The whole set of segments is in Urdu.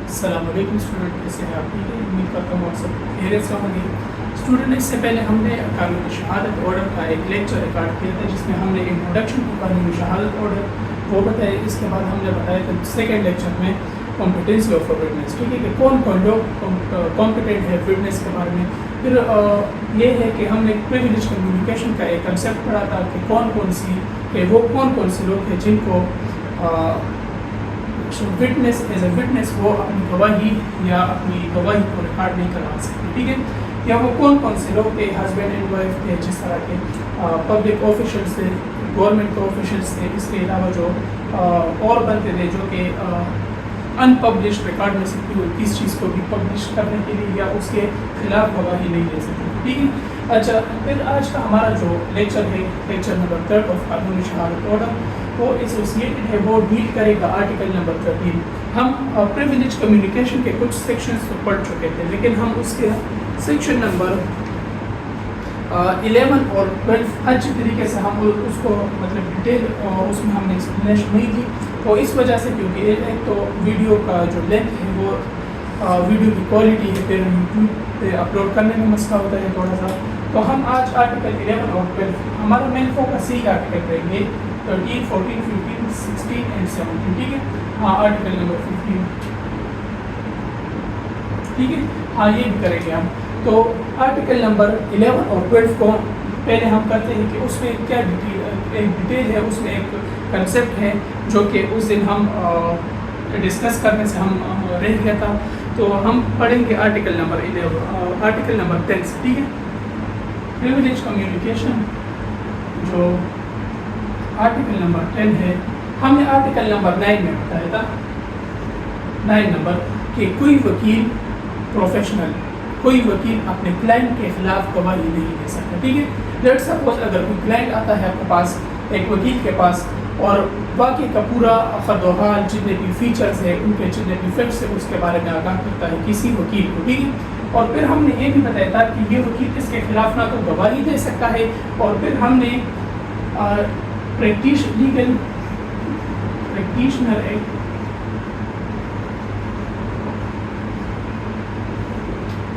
السلام علیکم اسٹوڈنٹ، کیسے ہیں آپ؟ ٹھیک ہے، امید کرتا ہوں آپ سب خیریت سے ہوں گے۔ اسٹوڈنٹ، اس سے پہلے ہم نے قانون شہادت آرڈر کا ایک لیکچر ریکارڈ کیا تھا، جس میں ہم نے انٹروڈکشن ٹو قانون شہادت آرڈر وہ بتایا۔ اس کے بعد ہم نے بتایا کہ سیکنڈ لیکچر میں کمپیٹنسی آف وٹنس، ٹھیک ہے، کہ کون کون لوگ کمپیٹنٹ ہے وٹنس کے بارے میں۔ پھر یہ ہے کہ ہم نے پریویلیج کمیونیکیشن کا ایک کنسیپٹ پڑھا تھا کہ وہ کون کون سے لوگ ہیں جن کو وٹنس ایز اے وٹنس وہ اپنی گواہی یا اپنی گواہی کو ریکارڈ نہیں کروا سکتے، ٹھیک ہے، یا وہ کون سے لوگ تھے، ہسبینڈ اینڈ وائف تھے، جس طرح کے پبلک آفیشلس تھے، گورنمنٹ کے آفیشلس تھے، اس کے علاوہ جو اور بنتے تھے جو کہ ان پبلشڈ ریکارڈ میں سے کس چیز کو بھی پبلش کرنے کے لیے یا اس کے خلاف گواہی نہیں دے سکتے، ٹھیک ہے۔ اچھا، پھر آج کا ہمارا جو لیکچر ہے، لیکچر نمبر 3 آف قانون شہادت آرڈر، وہ ایسوسیٹڈ ہے، وہ ڈیل کرے گا آرٹیکل نمبر 13۔ ہم پریویلیج کمیونیکیشن کے کچھ سیکشنز تو پڑھ چکے تھے، لیکن ہم اس کے سیکشن نمبر 11 اور 12 اچھی طریقے سے ہم اس کو مطلب ڈیٹیل اس میں ہم نے ایکسپلینیشن نہیں دی، تو اس وجہ سے کیونکہ ایک تو ویڈیو کا جو لینتھ ہے وہ ویڈیو کی کوالٹی ہے، پھر یوٹیوب پہ اپلوڈ کرنے میں مسئلہ ہوتا ہے تھوڑا سا، تو ہم آج آرٹیکل 11 اور 12 ہمارا مین فوکس یہی آرٹیکل رہیں گے، 13, 14, 15, 16 and 17، ٹھیک ہے۔ ہاں، آرٹیکل نمبر 15، ٹھیک ہے، ہاں یہ بھی کریں گے ہم۔ تو آرٹیکل نمبر 11 اور 12 کو پہلے ہم کرتے ہیں کہ اس میں کیا ڈیٹیل ہے، اس میں ایک کنسیپٹ ہے جو کہ اس دن ہم ڈسکس کرنے سے ہم رہ گیا تھا، تو ہم پڑھیں گے آرٹیکل نمبر 10 سے، ٹھیک ہے۔ پریویلیج کمیونیکیشن جو آرٹیکل نمبر 10 ہے، ہم نے آرٹیکل نمبر 9 میں بتایا تھا، 9 نمبر، کہ کوئی وکیل پروفیشنل، کوئی وکیل اپنے کلائنٹ کے خلاف گواہی نہیں دے سکتا، ٹھیک ہے۔ لیٹ سپوز اگر کوئی کلائنٹ آتا ہے آپ کے پاس، ایک وکیل کے پاس، اور واقعے کا پورا خد و حال، جتنے بھی فیچرز ہیں، ان کے جتنے بھی فیکٹس ہیں، اس کے بارے میں آگاہ کرتا ہے کسی وکیل کو، ٹھیک ہے، اور پھر ہم نے یہ بھی بتایا تھا کہ یہ وکیل اس کے خلاف نہ تو گواہی دے سکتا ہے، اور پھر ہم نے لیگل پریکٹیشنر ایکٹ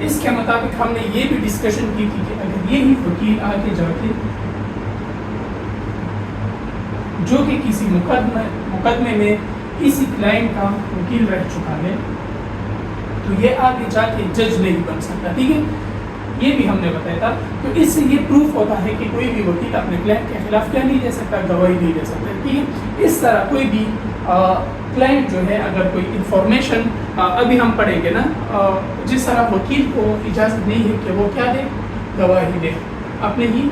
اس کے مطابق ہم نے یہ بھی ڈسکشن کی تھی کہ اگر یہی وکیل آگے جا کے جو کہ کسی مقدمے میں کسی کلائنٹ کا وکیل رہ چکا ہے، تو یہ آگے جا کے جج نہیں بن سکتا، ٹھیک ہے، یہ بھی ہم نے بتایا تھا۔ تو اس سے یہ پروف ہوتا ہے کہ کوئی بھی وکیل اپنے کلائنٹ کے خلاف کیا نہیں دے سکتا، گواہی نہیں دے سکتا، ٹھیک ہے۔ اس طرح کوئی بھی کلائنٹ جو ہے، اگر کوئی انفارمیشن ابھی ہم پڑھیں گے نا، جس طرح وکیل کو اجازت نہیں ہے کہ وہ کیا دے، گواہی دے، اپنے ہی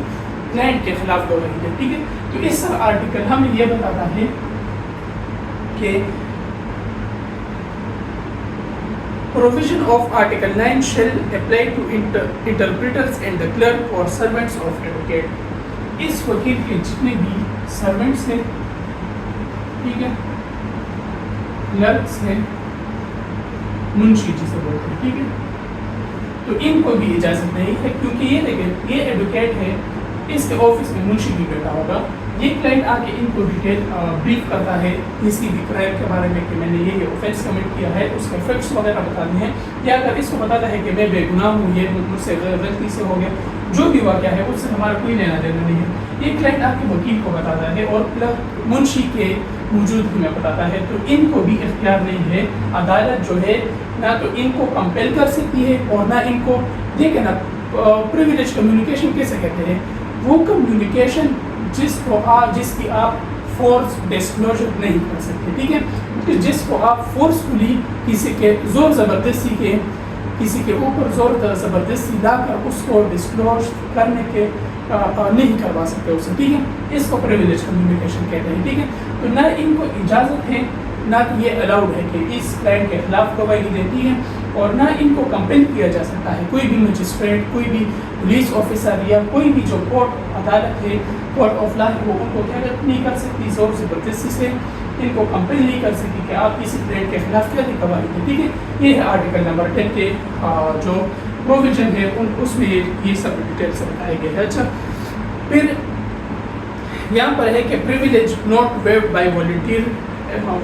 کلائنٹ کے خلاف گواہی دے، ٹھیک ہے۔ تو اس طرح آرٹیکل ہمیں یہ بتاتا ہے کہ provision of Article 9 shall apply to interpreters and the clerk or servants of advocate۔ اس وکیل کے جتنے بھی سرونٹس ہیں، ٹھیک ہے، کلرکس ہیں، منشی جسے بولتے ہیں، ٹھیک ہے، تو ان کو بھی اجازت نہیں ہے، کیونکہ یہ دیکھیں، یہ ایڈوکیٹ ہے، اس کے آفس میں منشی بھی بیٹھا ہوگا، یہ کلائنٹ آ کے ان کو ڈیٹیل بریف کرتا ہے کسی بھی کرائم کے بارے میں کہ میں نے یہ اوفینس کمٹ کیا ہے، اس کے فیکٹس وغیرہ بتانے ہیں، یا اگر اس کو بتاتا ہے کہ میں بے گناہ ہوں، یہ مجھ سے غلطی سے ہو گیا، جو بھی واقعہ ہے اس سے ہمارا کوئی لینا دینا نہیں ہے، یہ کلائنٹ آ کے وکیل کو بتاتا ہے اور منشی کے موجودگی میں بتاتا ہے، تو ان کو بھی اختیار نہیں ہے، عدالت جو ہے نہ تو ان کو کمپیل کر سکتی ہے اور نہ ان کو، دیکھیں نا، پریویلیج کمیونیکیشن کیسے کہتے ہیں، وہ کمیونیکیشن جس کی آپ فورس ڈسکلوجر نہیں کر سکتے، ٹھیک ہے، جس کو آپ فورسفلی کسی کے زور زبردستی کے کسی کے اوپر زور زبردستی لا کر اس کو ڈسکلوز کرنے کے نہیں کروا سکتے اسے، ٹھیک ہے، اس کو پریویلیج کمیونیکیشن کہتے ہیں، ٹھیک ہے۔ تو نہ ان کو اجازت ہے، نہ یہ الاؤڈ ہے کہ اس کلائنٹ کے خلاف گواہی دیتی ہے، اور نہ ان کو کمپیل کیا جا سکتا ہے، کوئی بھی مجسٹریٹ، کوئی بھی پولیس آفیسر یا کوئی بھی جو کورٹ عدالت ہے، کورٹ آف لا ہے، وہ ان کو کیا نہیں کر سکتی، زور زبردستی سے ان کو کمپیل نہیں کر سکتی کہ آپ کسی کلائنٹ کے خلاف کیا گواہی دیں، ٹھیک ہے۔ یہ ہے آرٹیکل نمبر 10 کے جو پروویژن ہے، اس میں یہ سب ڈیٹیل سے بتائے گئے ہیں۔ اچھا، پھر یہاں پر ہے کہ privilege not waived by volunteer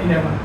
11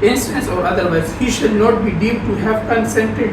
instance or otherwise he shall not be deemed to have consented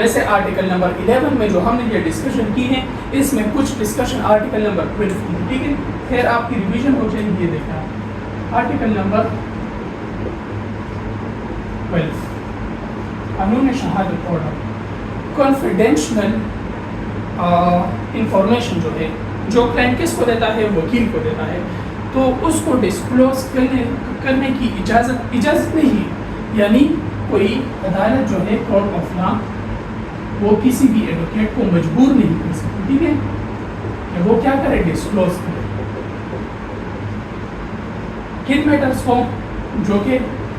ویسے آرٹیکل نمبر 11 میں جو ہم نے یہ ڈسکشن کی ہے اس میں کچھ ڈسکشن آرٹیکل نمبر 12 کی ہے، ٹھیک ہے. پھر آپ کی ریویژن ہو جائے گی. یہ دیکھیں آرٹیکل نمبر 12 قانون شہادت آرڈر. کانفیڈینشیل انفارمیشن جو ہے جو کلائنٹ کس کو دیتا ہے؟ وکیل کو دیتا ہے. تو اس کو ڈسکلوز کرنے کی اجازت نہیں ہے، یعنی کوئی عدالت جو ہے کورٹ آف لا وہ کسی بھی ایڈوکیٹ کو مجبور نہیں کر سکتی، ٹھیک ہے، کہ وہ کیا کرے؟ ڈسکلوز کرے. کن میٹرز کو؟ جو کہ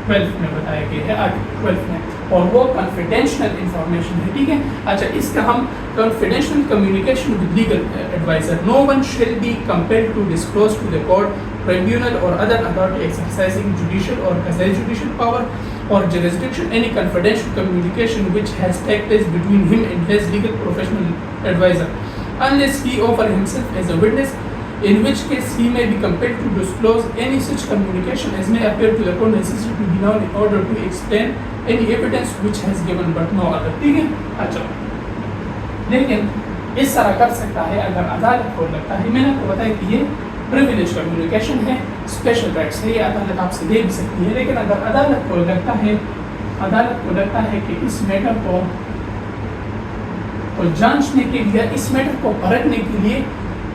12 میں بتایا گیا ہے آرٹیکل 12 میں، اور وہ کانفیڈینشیل انفارمیشن ہے، ٹھیک ہے. اچھا اس کا ہم confidential communication with legal adviser. No one shall be compelled to disclose to the court, tribunal or other authority exercising judicial or quasi-judicial power or jurisdiction any confidential communication which has taken place between him and his legal professional advisor, unless he offer himself as a witness, in which case he may be compelled to disclose any such communication as may appear to the court necessary to be known in order to explain any evidence which has given but no other. ٹھیک ہے. اچھا لیکن اس طرح کر سکتا ہے اگر عدالت کو لگتا ہے. میں نے آپ کو بتایا کہ یہ پریویلیج کمیونیکیشن ہے, اسپیشل رائٹس ہے, یہ عدالت آپ سے دے بھی سکتی ہے. لیکن اگر عدالت کو لگتا ہے کہ اس میٹر کو جانچنے کے لیے, اس میٹر کو پرکھنے کے لیے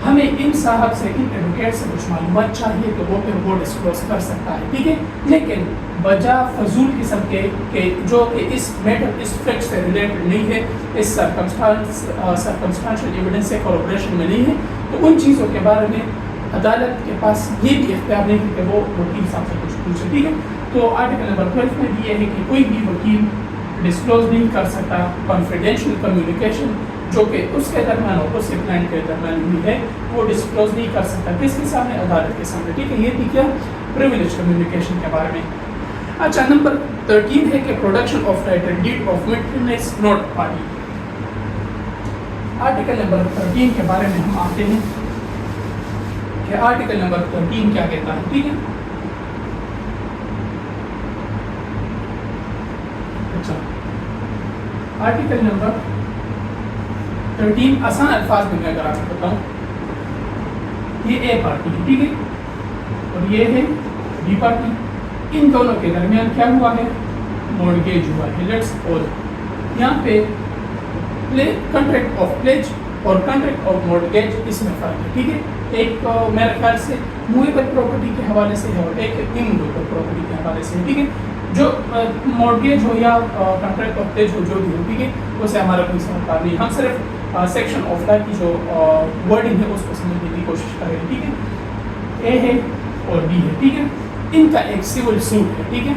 ہمیں ان صاحب سے, ان ایڈوکیٹ سے کچھ معلومات چاہیے, تو وہ پھر وہ ڈسکلوز کر سکتا ہے. ٹھیک ہے. لیکن بجا فضول قسم کے جو کہ اس میٹر, اس فیکٹ سے ریلیٹڈ نہیں ہے, اس سرکمسٹانشل ایویڈنس سے کوربریشن میں نہیں ہے, تو ان چیزوں کے بارے میں عدالت کے پاس یہ بھی اختیار نہیں ہے کہ وہ وکیل صاحب سے کچھ پوچھے. ٹھیک ہے. تو آرٹیکل نمبر 12 میں بھی یہ ہے کہ کوئی بھی وکیل ڈسکلوز نہیں کر سکتا کانفیڈینشیل کمیونیکیشن جو کہ اس کے درمیان اور اس کے کلائنٹ کے درمیان ہوئی ہے, وہ ڈسکلوز نہیں کر سکتا. کس کے سامنے؟ عدالت کے سامنے. ٹھیک ہے. یہ بھی کیا پریویلیج کمیونیکیشن کے بارے میں. اچھا نمبر 13 ہے کہ production of title deed of witness not party. Article number 13 کے بارے میں ہم آتے ہیں کہ آرٹیکل نمبر 13 کیا کہتا ہے. ٹھیک ہے. اچھا آرٹیکل نمبر 13 آسان الفاظ میں اگر آپ کو بتاؤں, یہ اے پارٹی ہے. ٹھیک ہے. اور یہ ہے بی پارٹی. ان دونوں کے درمیان کیا ہوا ہے؟ مورگیج ہوا ہے. لیٹس سپوز یہاں پہ کنٹریکٹ آف پلیج اور کنٹریکٹ آف مورگیج, اس میں فرق ہے. ٹھیک ہے. ایک میرے خیال سے موویبل پراپرٹی کے حوالے سے ہے اور ایک اموویبل پراپرٹی کے حوالے سے. ٹھیک ہے. جو مورگیج ہو یا کنٹریکٹ آف پلیج ہو, جو بھی ہو, ٹھیک ہے, اسے ہمارا کوئی سمجھدار نہیں. ہم صرف سیکشن آف لا کی جو ورڈنگ ہے اس کو سمجھنے کی کوشش کریں. ٹھیک ہے. اے ہے اور بی ہے. ٹھیک ہے. ان کا ایک سول سوٹ ہے. ٹھیک ہے.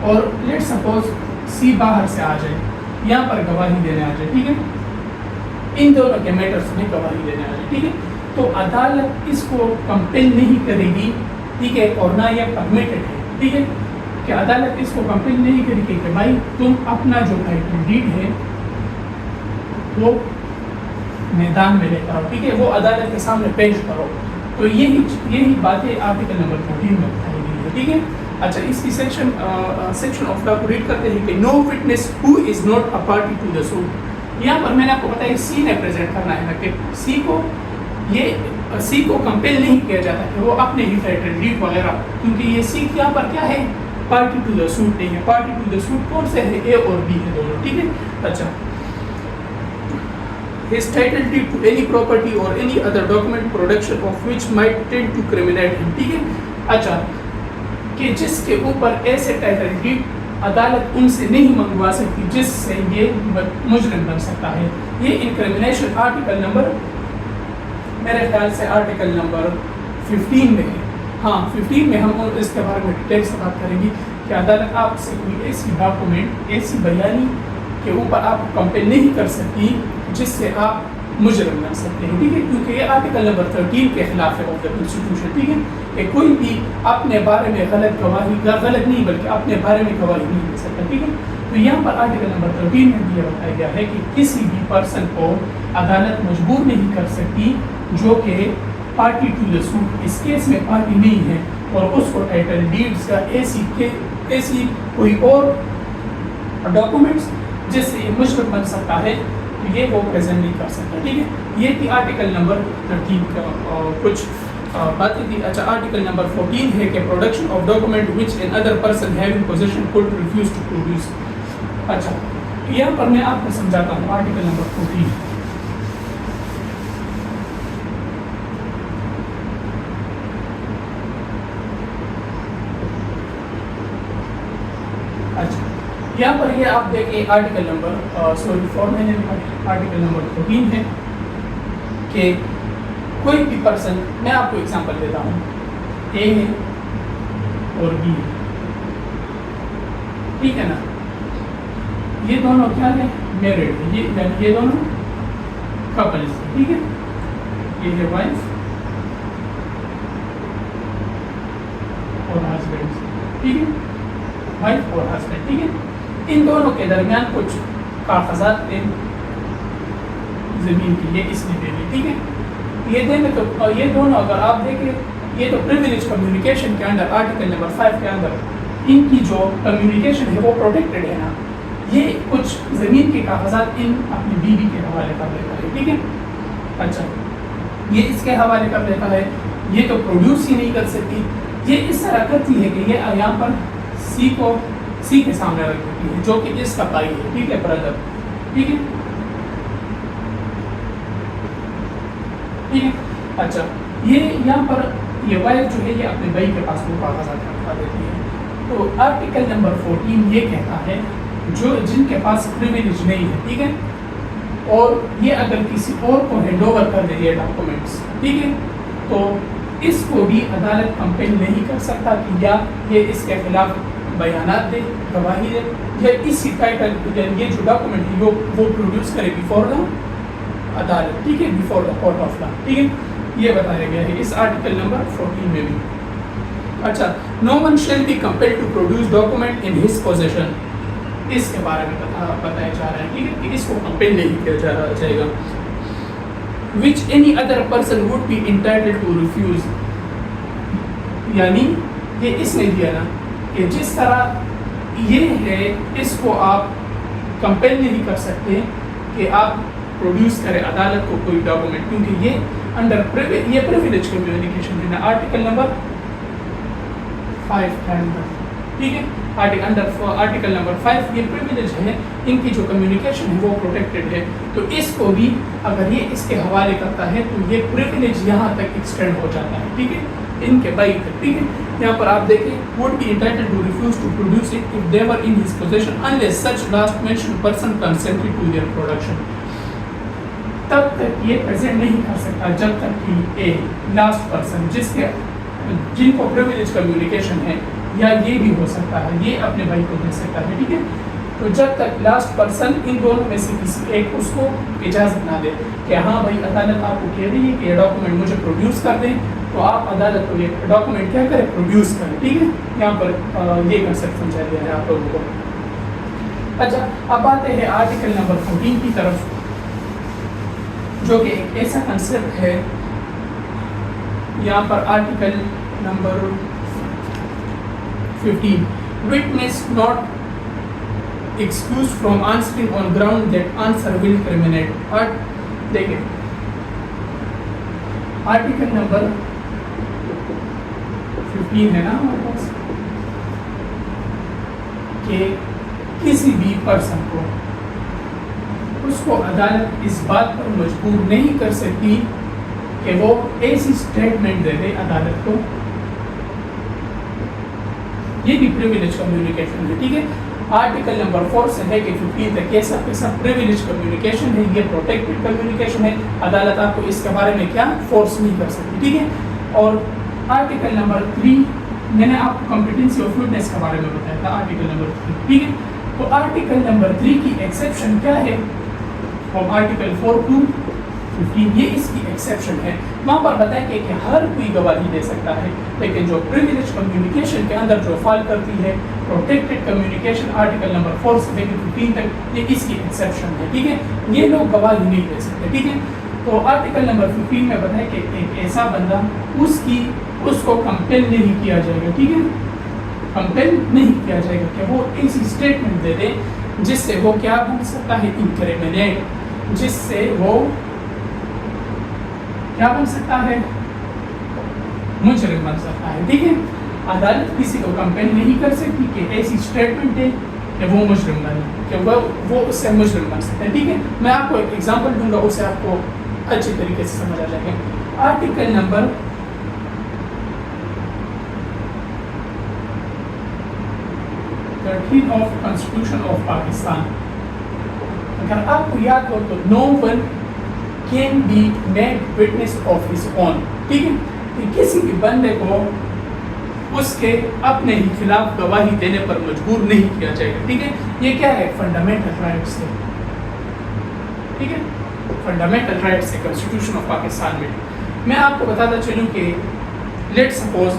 اور لیٹ سپوز سی باہر سے آ جائے, یہاں پر گواہی دینے آ جائے. ٹھیک ہے. ان دونوں کے میٹرز میں گواہی دینے آ جائے. ٹھیک ہے. تو عدالت اس کو کمپیل نہیں کرے گی. ٹھیک ہے. اور نہ یہ پرمیٹڈ ہے. ٹھیک ہے. کہ عدالت اس کو کمپیل نہیں کرے گی کہ بھائی تم اپنا جو ٹائٹل ڈیڈ ہے وہ میدان میں لے کر آؤ. ٹھیک ہے. وہ عدالت کے سامنے پیش کرو. تو یہی باتیں آرٹیکل نمبر 14 میں بتائی گئی ہے. ٹھیک ہے. اچھا اس کی سیکشن آف لا کو ریڈ کرتے ہیں کہ no witness who is not a party to the suit. یہاں پر میں نے آپ کو بتایا سی نے پریزنٹ کرنا ہے کہ سی کو کمپیل نہیں کیا جاتا کہ وہ اپنے ہی ٹائٹل ڈیڈ وغیرہ, کیونکہ یہ سی یہاں پر کیا ہے؟ پارٹی ٹو دا سوٹ نہیں ہے. پارٹی ٹو دا سوٹ کون سے ہے؟ اے اور بی ہے دونوں. ٹھیک ہے. اچھا his title deed to any property or any other document production of which might tend to criminate him. ٹھیک ہے. اچھا کہ جس کے اوپر ایسے ٹائٹل ڈیڈ عدالت ان سے نہیں منگوا سکتی جس سے یہ مجرم بن سکتا ہے. یہ انکریمنیشن آرٹیکل نمبر میرے خیال سے آرٹیکل نمبر 15 میں ہے. ہاں 15 میں ہم اس کے بارے میں ڈیٹیل سے بات کریں گے کہ عدالت آپ سے کوئی ایسی ڈاکومنٹ, ایسی بیانی کے اوپر آپ کمپیل نہیں کر سکتی جس سے آپ مجرم بن سکتے ہیں. ٹھیک ہے. کیونکہ یہ آرٹیکل نمبر 13 کے خلاف ہے آف دا کانسٹیٹیوشن. ٹھیک ہے. کہ کوئی بھی اپنے بارے میں غلط نہیں بلکہ اپنے بارے میں گواہی نہیں دے سکتا. ٹھیک ہے. تو یہاں پر آرٹیکل نمبر 13 میں بھی یہ بتایا گیا ہے کہ کسی بھی پرسن کو عدالت مجبور نہیں کر سکتی جو کہ پارٹی ٹو دا سوٹ, اس کیس میں پارٹی نہیں ہے, اور اس کو ٹائٹل ڈیڈز کا ایسی کوئی اور ڈاکومنٹس جس سے یہ مشرف بن سکتا ہے تو یہ وہ پریزنٹ نہیں کر سکتا. ٹھیک ہے, یہ تھی آرٹیکل نمبر 13 کا کچھ باتیں تھی. اچھا, آرٹیکل نمبر 14 ہے کہ production of document which another person having possession could refuse to produce. اچھا, یہاں پر میں آپ کو سمجھاتا ہوں آرٹیکل نمبر 14. اچھا, یہاں پر یہ آپ دیکھیں آرٹیکل نمبر آرٹیکل نمبر 14 ہے کہ کوئی بھی پرسن, میں آپ کو ایگزامپل دیتا ہوں, اے ہے اور بی ہے. ٹھیک ہے نا, یہ دونوں کیا ہے, میرڈ ہے, یہ دونوں کپلز ہیں. ٹھیک ہے, یہ ہے وائف اور ہسبینڈ. ٹھیک ہے, وائف اور ہسبینڈ. ٹھیک ہے, ان دونوں کے درمیان کچھ کاغذات تھے زمین کی, یہ اس نے دے دی. ٹھیک ہے, یہ دینے تو یہ دونوں اگر آپ دیکھیں, یہ تو پریویلیج کمیونیکیشن کے اندر آرٹیکل نمبر 5 کے اندر ان کی جو کمیونیکیشن ہے وہ پروٹیکٹڈ ہے نا. یہ کچھ زمین کے کاغذات ان اپنی بیوی کے حوالے کر لیتا ہے. ٹھیک ہے, اچھا, یہ اس کے حوالے کر لیتا ہے, یہ تو پروڈیوس ہی نہیں کر سکتی. یہ اس طرح کرتی ہے کہ یہ یہاں پر سی کے سامنے رکھ دیتی ہے جو کہ اس کا بھائی ہے. ٹھیک ہے, برادر. ٹھیک ہے, ٹھیک ہے. اچھا, یہ یہاں پر یہ وائف جو ہے یہ اپنے بھائی کے پاس وہ کاغذات رکھا دیتی ہے. تو آرٹیکل نمبر 14 یہ کہتا ہے جو جن کے پاس پریویلیج نہیں ہے, ٹھیک ہے, اور یہ اگر کسی اور کو ہینڈ اوور کر دے یہ ڈاکومنٹس, ٹھیک ہے, تو اس کو بھی عدالت کمپیل نہیں کر سکتا کہ یا یہ اس کے خلاف بیانات دے, گواہی دے, یا اسی ٹائٹل یہ جو ڈاکومنٹ ہے وہ پروڈیوس کرے بیفور دا عدالت. ٹھیک ہے, before the court of law. ٹھیک ہے, یہ بتایا گیا ہے اس آرٹیکل نمبر 14 میں بھی. اچھا, no one shall be compel to produce document in his position, اس کے بارے میں بتایا جا رہا ہے. ٹھیک ہے, کہ اس کو کمپیل نہیں کیا جائے گا. which any other person would be entitled to refuse, یعنی یہ اس نے دیا نا کہ جس طرح یہ ہے اس کو آپ کمپیل نہیں کر سکتے کہ آپ پروڈیوس کریں عدالت کو کوئی ڈاکومنٹ, کیونکہ یہ انڈر یہ پریویلیج کمیونیکیشن ہے نا آرٹیکل نمبر 5 کے اندر. ٹھیک ہے, آرٹیکل نمبر 5 یہ پریویلیج ہے, ان کی جو کمیونیکیشن ہے وہ پروٹیکٹڈ ہے. تو اس کو بھی اگر یہ اس کے حوالے کرتا ہے تو یہ پریویلیج یہاں تک ایکسٹینڈ ہو جاتا ہے. ٹھیک ہے, ان کے بھائی تک. ٹھیک ہے, یہاں پر آپ دیکھیں would be entitled to refuse to produce it if they were in his possession unless such last mentioned person consented to their production. تب تک یہ پریزنٹ نہیں کر سکتا جب تک کہ اے لاسٹ پرسن جن کو پریویلیج کمیونیکیشن ہے, یا یہ بھی ہو سکتا ہے یہ اپنے بھائی کو دے سکتا ہے. ٹھیک ہے, تو جب تک لاسٹ پرسن ان دونوں میں سے کسی ایک اس کو اجازت نہ دے کہ ہاں بھائی عدالت آپ کو کہہ رہی ہے کہ یہ ڈاکومنٹ مجھے پروڈیوس کر دیں, تو آپ عدالت کو یہ ڈاکومنٹ کیا کریں, پروڈیوس کریں. ٹھیک ہے, یہاں پر یہ کنسیپٹ سمجھا گیا ہے آپ لوگوں کو. اچھا, اب آتے ہیں آرٹیکل نمبر 14 کی طرف, جو کہ ایک ایسا کنسیپٹ ہے. یہاں پر article number 15, witness not excused from answering on ground that answer will criminate. اور دیکھیں آرٹیکل نمبر 15 ہے نا ہمارے پاس, کہ کسی بھی پرسن کو اس کو عدالت اس بات پر مجبور نہیں کر سکتی کہ وہ ایسی اسٹیٹمنٹ دے دے عدالت کو. یہ بھی پریویلیج کمیونیکیشن ہے. ٹھیک ہے, آرٹیکل نمبر 4 سے ہے کہ 15 تک یہ سب پریویلیج کمیونیکیشن ہے, یہ پروٹیکٹڈ کمیونیکیشن ہے. عدالت آپ کو اس کے بارے میں کیا فورس نہیں کر سکتی. ٹھیک ہے, اور آرٹیکل نمبر 3 میں نے آپ کو کمپیٹنسی آف وٹنس کے بارے میں بتایا تھا, آرٹیکل نمبر 3. ٹھیک ہے, تو آرٹیکل نمبر 3 کی ایکسیپشن کیا ہے, فرام آرٹیکل 4 to 15, یہ اس کی ایکسیپشن ہے. وہاں پر بتایا کہ ہر کوئی گواہی دے سکتا ہے, لیکن جو پریویلیج کمیونیکیشن کے اندر جو فال کرتی ہے پروٹیکٹڈ کمیونیکیشن آرٹیکل نمبر 4 سے لے کے 15 تک, یہ اس کی ایکسیپشن ہے. ٹھیک ہے, یہ لوگ گواہی نہیں دے سکتے. ٹھیک ہے, تو آرٹیکل نمبر 15 میں بتایا کہ ایک ایسا بندہ اس کو کمپیل نہیں کیا جائے گا. ٹھیک ہے, کمپیل نہیں کیا جائے گا کہ وہ ایسی اسٹیٹمنٹ دے دے جس سے وہ کیا بن سکتا ہے انکریمنیٹ، جس سے وہ کیا بن سکتا ہے مجرم بن سکتا ہے. ٹھیک ہے، عدالت کسی کو کمپیل نہیں کر سکتی کہ ایسی اسٹیٹمنٹ ہے کہ وہ مجرم بنے، کہ وہ اس سے مجرم بن سکتا ہے. ٹھیک ہے، میں آپ کو ایک ایگزامپل دوں گا، اسے آپ کو اچھی طریقے سے سمجھ آ جائے گا. Article number 13 of constitution of Pakistan, اگر آپ کو یاد ہو تو no one can be made witness of his own. ٹھیک ہے، کہ کسی بھی بندے کو اس کے اپنے ہی خلاف گواہی دینے پر مجبور نہیں کیا جائے گا. ٹھیک ہے، یہ کیا ہے؟ فنڈامنٹل رائٹس ہے. ٹھیک ہے، فنڈامنٹل رائٹس ہے کانسٹیٹیوشن آف پاکستان میں. میں آپ کو بتاتا چلوں کہ لیٹ سپوز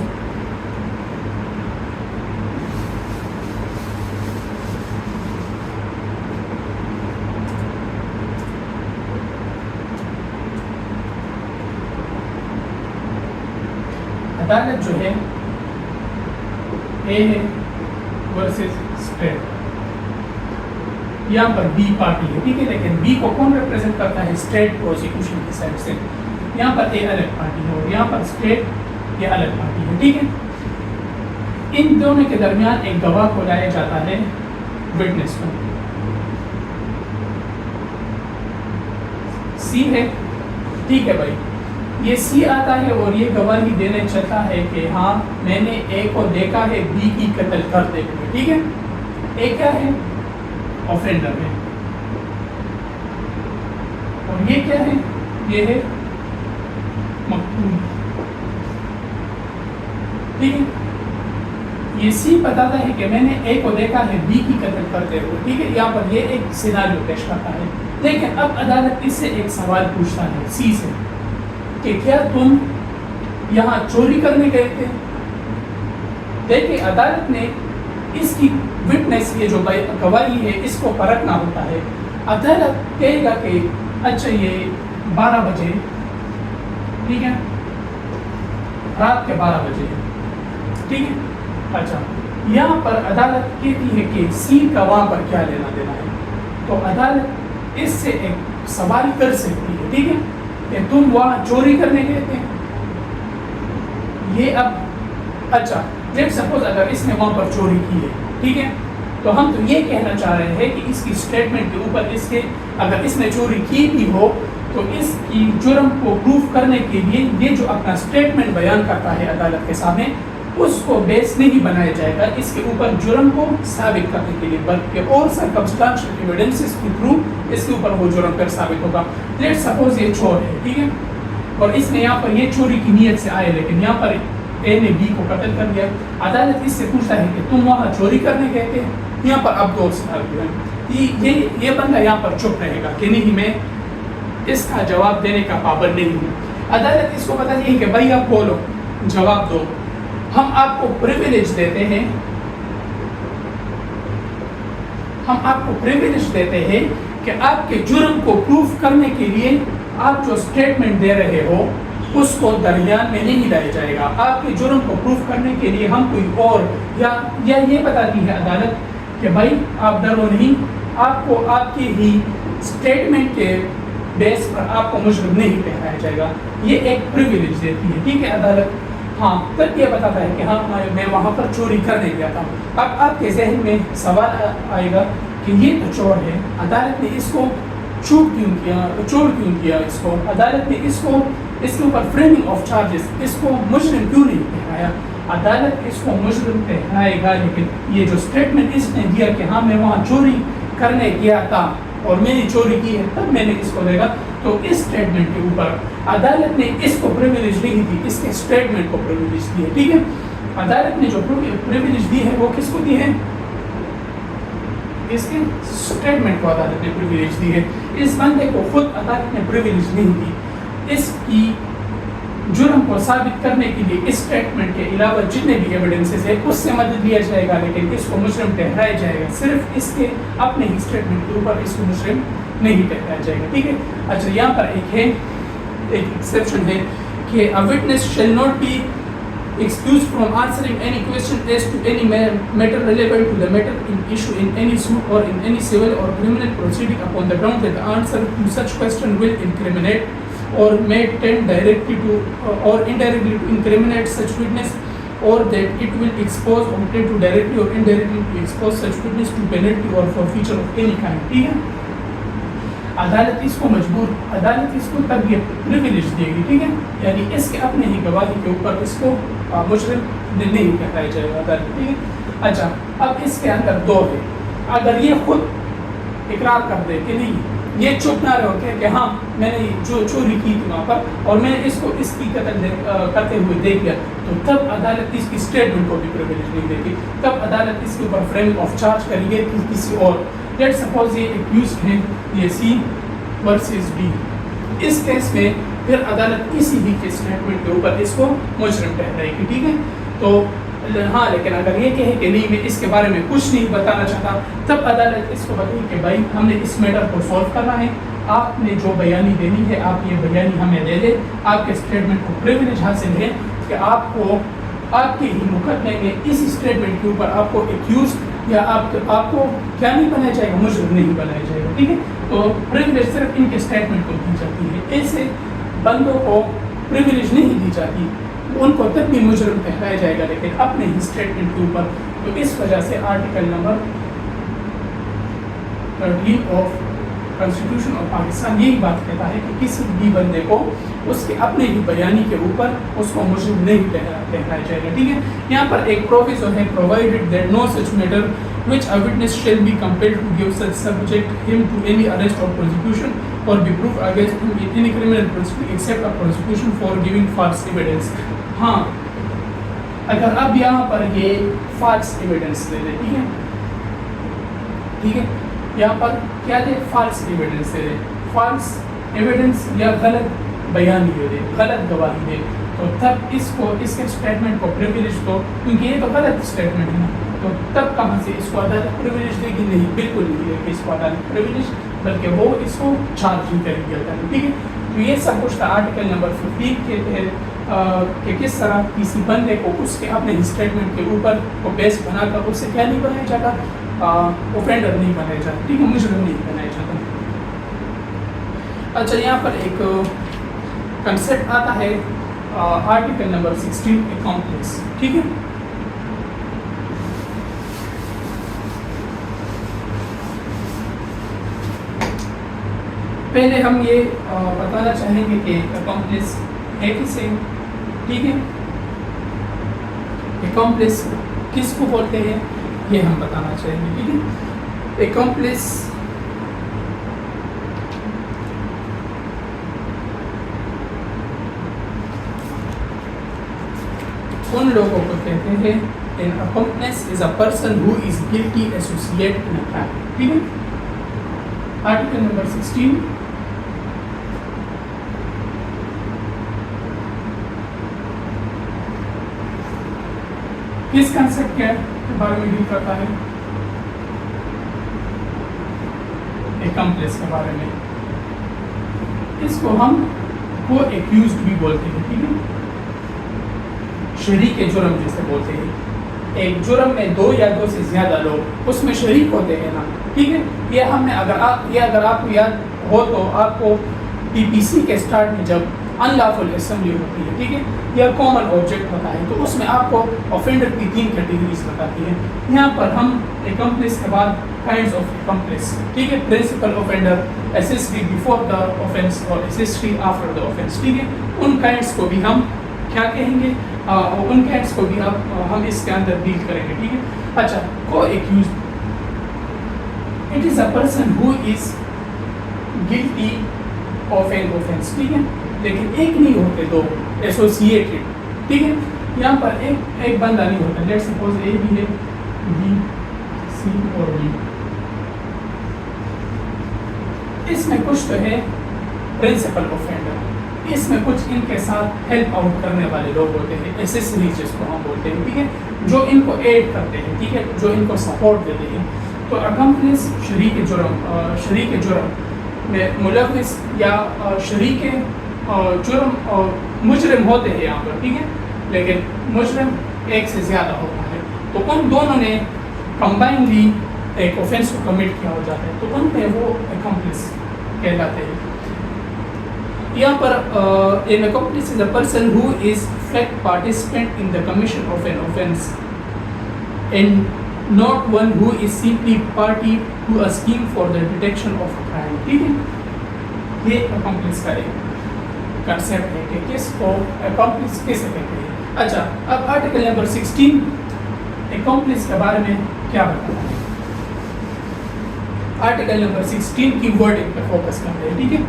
عدالت جو ہے اے ہے ورسز اسٹیٹ، یہاں پر بی پارٹی ہے. ٹھیک ہے، لیکن بی کو کون ریپرزینٹ کرتا ہے؟ اسٹیٹ پروسیکیوشن کی سائڈ سے. یہاں پر اے الگ پارٹی ہے اور یہاں پر اسٹیٹ یہ الگ پارٹی ہے. ٹھیک ہے، ان دونوں کے درمیان ایک گواہ کو لایا جاتا ہے وٹنس کو. سی ہے. ٹھیک ہے بھائی، یہ سی آتا ہے اور یہ گواہی دینے چاہتا ہے کہ ہاں میں نے اے کو دیکھا ہے بی کی قتل کرتے ہوئے. ٹھیک ہے، اے کیا ہے؟ آفینڈر ہے، اور یہ کیا ہے؟ یہ ہے مقتول. ٹھیک ہے، یہ سی بتاتا ہے کہ میں نے اے کو دیکھا ہے بی کی قتل کرتے ہوئے. ٹھیک ہے، یہاں پر یہ ایک سیناریو پیش کرتا ہے. لیکن اب عدالت اس سے ایک سوال پوچھتا ہے سی سے کہ کیا تم یہاں چوری کرنے گئے تھے؟ دیکھیں، عدالت نے اس کی وٹنس، یہ جو گواہی ہے، اس کو پرکھنا ہوتا ہے. عدالت کہے گا کہ اچھا یہ 12 بجے، ٹھیک ہے، رات کے 12 بجے. ٹھیک ہے، اچھا یہاں پر عدالت کہتی ہے کہ سی کا وہاں پر کیا لینا دینا ہے. تو عدالت اس سے ایک سوال کر سکتی ہے. ٹھیک ہے، کہ تم وہاں چوری کرنے گئے تھے. یہ اب اچھا لیٹ سپوز اگر اس نے وہاں پر چوری کی ہے، ٹھیک ہے، تو ہم تو یہ کہنا چاہ رہے ہیں کہ اس کی اسٹیٹمنٹ کے اوپر اس کے اگر اس نے چوری کی بھی ہو تو اس کی جرم کو پروف کرنے کے لیے یہ جو اپنا اسٹیٹمنٹ بیان کرتا ہے عدالت کے سامنے، اس کو بیس نہیں بنایا جائے گا اس کے اوپر جرم کو ثابت کرنے کے لیے، بلکہ اور سرکمسٹانشل ایویڈنسز کے تھرو اس کے اوپر وہ جرم پر ثابت ہوگا. لیٹ سپوز یہ چور ہے، ٹھیک ہے، اور اس نے یہاں پر یہ چوری کی نیت سے آئے، لیکن یہاں پر اے نے بی کو قتل کر دیا. عدالت اس سے پوچھتا ہے کہ تم وہاں چوری کرنے گئے تھے. یہاں پر اب دو سیناریو ہیں. یہ بندہ یہاں پر چپ رہے گا کہ نہیں میں اس کا جواب دینے کا پابند نہیں ہوں. عدالت اس کو بتاتی ہے کہ بھائی آپ بولو، جواب دو، ہم آپ کو پریویلیج دیتے ہیں، ہم آپ کو پریویلیج دیتے ہیں کہ آپ کے جرم کو پروف کرنے کے لیے آپ جو اسٹیٹمنٹ دے رہے ہو اس کو درمیان میں نہیں لایا جائے گا. آپ کے جرم کو پروف کرنے کے لیے ہم کوئی اور یا یہ بتاتی ہے عدالت کہ بھائی آپ ڈرو نہیں، آپ کو آپ کی ہی اسٹیٹمنٹ کے بیس پر آپ کو مجرم نہیں ٹھہرایا جائے گا. یہ ایک پریویلیج دیتی ہے. ٹھیک ہے، عدالت ہاں پھر یہ بتاتا ہے کہ ہاں میں وہاں پر چوری کرنے گیا تھا. اب آپ کے ذہن میں سوال آئے گا کہ یہ تو چور ہے، عدالت نے اس کو چور کیوں کیا اس کو؟ عدالت نے اس کے اوپر فریمنگ آف چارجز اس کو مجرم کیوں نہیں ٹھہرایا؟ عدالت اس کو مجرم ٹھہرائے گا، لیکن یہ جو اسٹیٹمنٹ اس نے دیا کہ ہاں میں وہاں چوری کرنے گیا تھا اور میں نے چوری کی ہے تب میں نے اس کو دے گا، تو اس اسٹیٹمنٹ کے اوپر عدالت نے اس کو پریویلیج نہیں دی، اس کے اسٹیٹمنٹ کو پریویلیج دی ہے. ٹھیک ہے، عدالت نے جو پریویلیج دی ہے وہ کس کو دی ہے؟ اس کے اسٹیٹمنٹ کو عدالت نے پریویلیج دی ہے. اس بندے کو خود عدالت نے پریویلیج نہیں دی. اس کی جرم کو ثابت کرنے کے لیے اس اسٹیٹمنٹ کے علاوہ جتنے بھی ایویڈنسز ہیں اس سے مدد لیا جائے گا، لیکن اس کو مجرم ٹھہرایا جائے گا. صرف اس کے اپنے ہی اسٹیٹمنٹ کے اوپر اس کو مجرم نہیں ٹھہرایا جائے گا. ٹھیک ہے، اچھا یہاں پر ایک ایکسیپشن ہے کہ a witness shall not be excused from answering any question as to any matter relevant to the matter in issue in any suit or in any civil or criminal proceeding upon the ground that the answer to such question will incriminate or may tend directly to or indirectly to incriminate such witness, or that it will expose or tend to directly or indirectly to expose such witness to penalty or forfeiture of any kind. ٹھیک ہے. عدالت اس کو تب یہ پریویلیج دے گی. ٹھیک ہے, یعنی اس کے اپنے ہی گواہی کے اوپر اس کو مجرم نہیں کہلایا جائے گا عدالت. ٹھیک ہے. اچھا, اب اس کے اندر دو ہے. اگر یہ خود اقرار کر دے کہ نہیں, یہ چپ نہ رہو کہ ہاں میں نے جو چوری کی تھی وہاں پر اور میں نے اس کو اس کی قتل کرتے ہوئے دیکھ لیا, تو تب عدالت اس کی اسٹیٹمنٹ کو بھی پریویلیج نہیں دے گی. تب عدالت اس کے اوپر فریمنگ آف چارج کریں گے کہ کسی اور, لیٹ سپوز یہ ایکیوزڈ ہے یہ سی ورسز بی, اس کیس میں پھر عدالت کسی بھی کے اسٹیٹمنٹ کے اوپر اس کو مجرم ٹھہرائے گی. ٹھیک ہے. تو ہاں, لیکن اگر یہ کہے کہ نہیں میں اس کے بارے میں کچھ نہیں بتانا چاہتا, تب عدالت اس کو بتائے کہ بھائی ہم نے اس میٹر کو سولو کرنا ہے, آپ نے جو بیانی دینی ہے آپ یہ بیانی ہمیں دے دیں. آپ کے اسٹیٹمنٹ کو پریویلیج حاصل ہے کہ آپ کو آپ کے ہی مقدمے میں اس اسٹیٹمنٹ کے اوپر آپ کو ایکیوز یا آپ کو کیا نہیں بنایا جائے گا, مجرم نہیں بنایا جائے گا. ٹھیک ہے. تو پریویلیج صرف ان کے اسٹیٹمنٹ کو دی جاتی ہے, ایسے بندوں کو پریویلیج نہیں دی جاتی, ان کو تب بھی مجرم کہلایا جائے گا لیکن اپنے ہی اسٹیٹمنٹ کے اوپر. تو اس وجہ سے article number 13 of constitution of Pakistan یہی بات کہتا ہے کہ کسی بھی بندے کو اس کے اپنے ہی بیانی کے اوپر اس کو مجرم نہیں کہلایا جائے گا. ٹھیک ہے. یہاں پر ایک پروویژن ہے, provided that no such matter which a witness shall be compelled to give such subject him to any arrest or prosecution or be proved against him in any criminal proceeding except a prosecution for giving false evidence. ہاں, اگر اب یہاں پر یہ فالس ایویڈنس دے دے. ٹھیک ہے. ٹھیک ہے. یہاں پر کیا دے, فالس ایویڈنس دے دے. فالس ایویڈنس یا غلط بیانی دے دے, غلط گواہی دے, تو تب اس کو اس کے اسٹیٹمنٹ کو پریویلیج, تو کیونکہ یہ تو غلط اسٹیٹمنٹ ہے نا, تو تب کہاں سے اس کو عدالت پریویلیج دے گی؟ نہیں, بالکل نہیں دے گی اس کو عدالت پریویلیج, بلکہ وہ اس کو چارج ہی کرے گی عدالت. ٹھیک ہے. تو یہ سب کچھ تھا آرٹیکل نمبر 15 کے تحت کہ کس طرح کسی بندے کو اس کے اپنے اسٹیٹمنٹ کے اوپر کو بیس بنا کر اس سے کیا نہیں بنایا جاتا, اوفینڈر نہیں بنایا جاتا. ٹھیک ہے, مجرم نہیں بنایا جاتا. اچھا, یہاں پر ایک کنسیپٹ آتا ہے آرٹیکل نمبر 16 اکامپلس. ٹھیک ہے. پہلے ہم یہ بتانا چاہیں گے کہ اکامپلس ہے کسے. ٹھیک ہے. اکامپلس کس کو بولتے ہیں یہ ہم بتانا چاہیں گے. ٹھیک ہے. اکامپلس ان لوگوں کو کہتے ہیں, an accomplice is a person who is guilty associate in a crime. ٹھیک ہے. آرٹیکل نمبر 16 کس کنسیپٹ کے بارے میں ڈیل کرتا ہے؟ اکامپلس کے بارے میں. اس کو ہم کو ایکیوزڈ بھی بولتے ہیں. ٹھیک ہے. شریک جرم جسے بولتے ہیں. ایک جرم میں دو یا دو سے زیادہ لوگ اس میں شریک ہوتے ہیں نا. ٹھیک ہے. یہ ہم نے اگر آپ کو یاد ہو تو آپ کو پی پی سی کے اسٹارٹ میں جب ان لافل اسمبلی ہوتی ہے, ٹھیک ہے, یا کامن آبجیکٹ ہوتا ہے, تو اس میں آپ کو آفینڈر کی 3 کیٹیگریز بتاتی ہے. یہاں پر ہم اکمپلس کے بعد کائنڈز آف اکمپلس, ٹھیک ہے, پرنسپل آفینڈر, اسسٹری بیفور دا آفینس اور اسسٹری آفٹر دا آفینس. ٹھیک ہے. ان کائنڈز کو بھی ہم کیا کہیں گے, ان کائنڈز کو بھی ہم اس کے اندر ڈیل کریں گے. ٹھیک ہے. اچھا, co-accused, it is a person who is guilty of an offence. ٹھیک ہے. لیکن ایک نہیں ہوتے, دو ایسوسیٹیڈ. ٹھیک ہے. یہاں پر ایک بندہ نہیں ہوتا. لیٹ سپوز اے بھی ہے, بی سی اور بی. اس میں کچھ تو ہے پرنسپل آفینڈر, اس میں کچھ ان کے ساتھ ہیلپ آؤٹ کرنے والے لوگ ہوتے ہیں, ایسیسریز جس کو ہم بولتے ہیں. ٹھیک ہے. جو ان کو ایڈ کرتے ہیں, ٹھیک ہے, جو ان کو سپورٹ دیتے ہیں. تو اکمپلس شریک جرم میں ملوث یا شریک جرم اور مجرم ہوتے ہیں یہاں پر. ٹھیک ہے. لیکن مجرم ایک سے زیادہ ہوتا ہے، تو ان دونوں نے کمبائنلی ایک اوفینس کو کمٹ کیا ہو جاتا ہے، تو ان میں وہ اکمپلس کہلاتے ہیں۔ یہاں پر an accomplice is a person who is fact participant in the commission of an offense and not one who is simply party to a scheme for the detection of a crime۔ ٹھیک ہے، یہ accomplice کا ایک کنسیپٹ ہے کہ کس کو accomplice کسے کہتے ہیں۔ اچھا، اب آرٹیکل نمبر 16 accomplice کے بارے میں کیا بتاتا ہے؟ آرٹیکل نمبر 16 کی ورڈنگ پر فوکس کرتے ہیں، ٹھیک ہے۔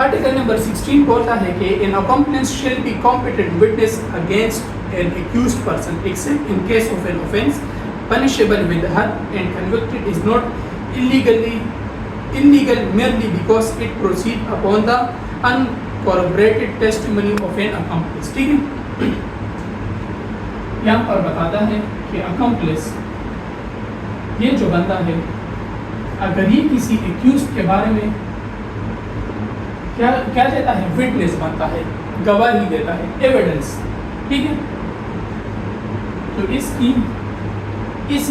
آرٹیکل نمبر 16 بولتا ہے کہ an accomplice shall be competent witness against an accused person except in case of an offense punishable with death and convicted is not illegal merely because it proceeds upon the uncorroborated testimony of an accomplice۔ ٹھیک ہے، یہاں پر بتاتا ہے کہ accomplice یہ جو بندہ ہے، اگر یہ کسی accused کے بارے میں کیا دیتا ہے، وٹنس بنتا ہے، گواہی دیتا ہے، ایویڈنس، ٹھیک ہے، تو اس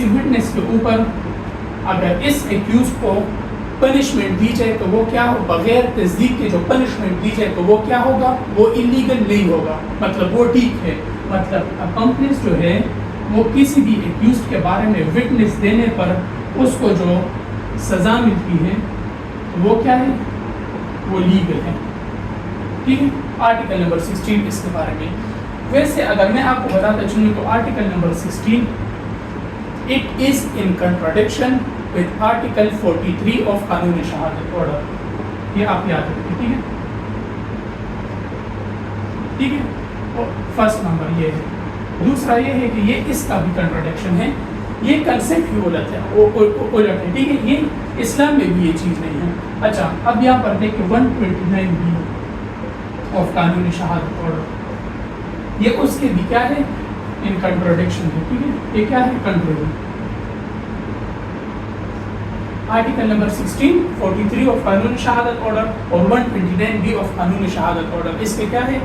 وٹنس کے اوپر اگر اس ایکیوز کو پنشمنٹ دی جائے تو وہ کیا ہو، بغیر تصدیق کے جو پنشمنٹ دی جائے تو وہ کیا ہوگا، وہ انلیگل نہیں ہوگا، مطلب وہ ٹھیک ہے۔ مطلب اکمپلس جو ہے وہ کسی بھی ایکیوز کے بارے میں وٹنس دینے پر اس کو جو سزا ملتی ہے وہ کیا ہے، وہ لیگل ہے، ٹھیک ہے۔ آرٹیکل نمبر 16 اس کے بارے میں، ویسے اگر میں آپ کو بتاتا چلوں تو article number 16 it is in contradiction with article 43 of قانون شہادت آرڈر، یہ آپ یاد رکھیں، ٹھیک ہے، ٹھیک ہے۔ فرسٹ نمبر یہ ہے، دوسرا یہ ہے کہ یہ اس کا بھی کنٹراڈکشن ہے، یہ کنسیپٹ ہی الٹ ہے، ٹھیک ہے، یہ اسلام میں بھی یہ چیز نہیں ہے۔ اچھا، اب یہاں پر دیکھیں 129B آف قانون شہادت آرڈر، یہ اس کے بھی کیا ہے، ان کنٹراڈکشن ہے، ٹھیک ہے، یہ کیا ہے، کنٹروڈ۔ آرٹیکل نمبر 16 43 آف قانون شہادت آرڈر اور 129B آف قانون شہادت آرڈر اس کے کیا ہے،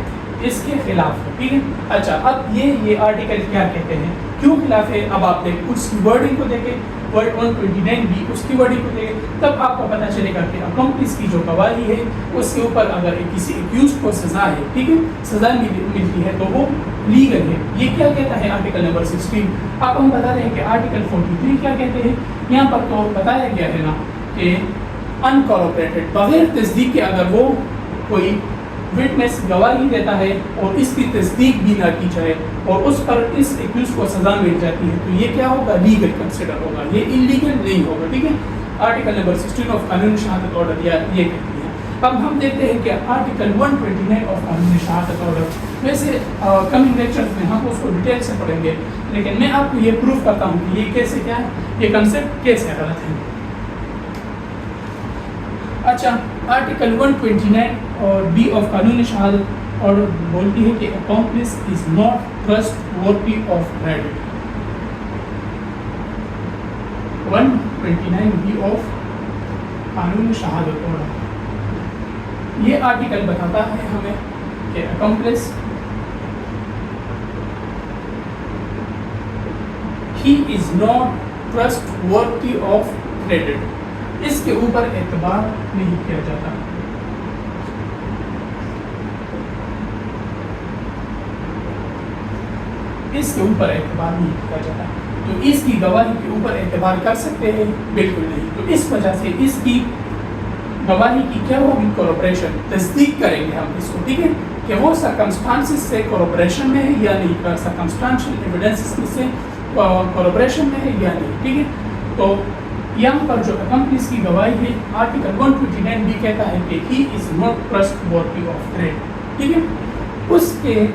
اس کے خلاف ہے، ٹھیک ہے۔ اچھا، اب یہ آرٹیکل کیا کہتے ہیں، کیوں خلاف ہے، اب آپ دیکھیں اس کی ورڈنگ کو دیکھیں، ورڈ 129B اس کی ورڈنگ کو دیکھیں، تب آپ کو پتہ چلے گا کہ اکمپلس کی جو گواہی ہے اس کے اوپر اگر کسی ایکیوز کو سزا ہے، ٹھیک ہے، سزا ملتی ہے تو وہ لیگل ہے۔ یہ کیا کہتا ہے آرٹیکل نمبر 16؟ اب ہم بتا رہے ہیں کہ آرٹیکل 43 کیا کہتے ہیں، یہاں پر تو بتایا گیا ہے نا کہ انکورپوریٹڈ، بغیر تصدیق کے اگر وہ کوئی وٹنس گواہی دیتا ہے اور اس کی تصدیق بھی نہ کی جائے اور اس پر اس ایکیوز کو سزا مل جاتی ہے تو یہ کیا ہوگا، لیگل کنسیڈر ہوگا، یہ انلیگل نہیں ہوگا، ٹھیک ہے۔ آرٹیکل نمبر 16 آف قانون شہادت آرڈر یہ کہتی ہے۔ اب ہم دیکھتے ہیں کہ آرٹیکل 129 آف قانون شہادت آرڈر، ویسے کمنگ لیکچرز میں ہم اس کو ڈیٹیل سے پڑھیں گے، لیکن میں آپ کو یہ پروف کرتا ہوں کہ یہ کیسے کیا ہے، یہ کنسیپٹ کیسے غلط ہے۔ اچھا، آرٹیکل 129 اور B آف قانون شہادت اور بولتی ہے کہ accomplice is not trustworthy of credit۔ 129B of قانون شہادت اور یہ آرٹیکل بتاتا ہے ہمیں کہ accomplice he is not trustworthy of credit، اس کے اوپر اعتبار نہیں کیا جاتا۔ اس کے اوپر اعتبار نہیں کیا جاتا، تو اس کی گواہی کے اوپر اعتبار کر سکتے ہیں؟ بالکل نہیں۔ تو اس وجہ سے اس کی گواہی کی کیا ہوگی، کوروبریشن، تصدیق کریں گے ہم اس کو، ٹھیک ہے، کہ وہ سرکمسٹانسز سے کوروبریشن میں ہے یا نہیں، سرکمسٹانشل ایویڈنس سے کوروبریشن میں ہے یا نہیں، ٹھیک ہے۔ تو یہاں پر جو اکمپلس کی گواہی ہے، آرٹیکل 129B کہتا ہے کہ he is not trustworthy of credit، ٹھیک ہے، اس کے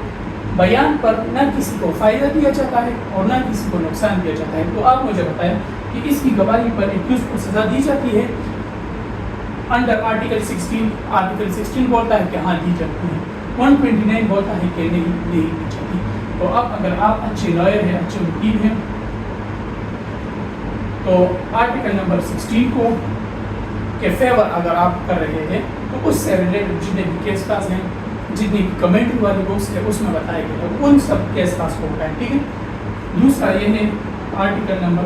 بیان پر نہ کسی کو فائدہ دیا جاتا ہے اور نہ کسی کو نقصان دیا جاتا ہے۔ تو آپ مجھے بتائیں کہ اس کی گواہی پر ایکیوز کو سزا دی جاتی ہے انڈر آرٹیکل 16، آرٹیکل 16 بولتا ہے کہ ہاں دی جاتی ہے، 129 بولتا ہے کہ نہیں دی جاتی۔ تو اب اگر آپ اچھے لائر ہیں، اچھے وکیل ہیں، تو آرٹیکل نمبر 16 کو کے فیور اگر آپ کر رہے ہیں تو اس سے ریلیٹڈ جتنے بھی کیس پاس ہیں جتنی کمنٹری والی بکس ہے اس میں بتایا گیا ہے ان سب کیس لاس کو اٹھائیں. ٹھیک ہے. دوسرا یہ ہے آرٹیکل نمبر،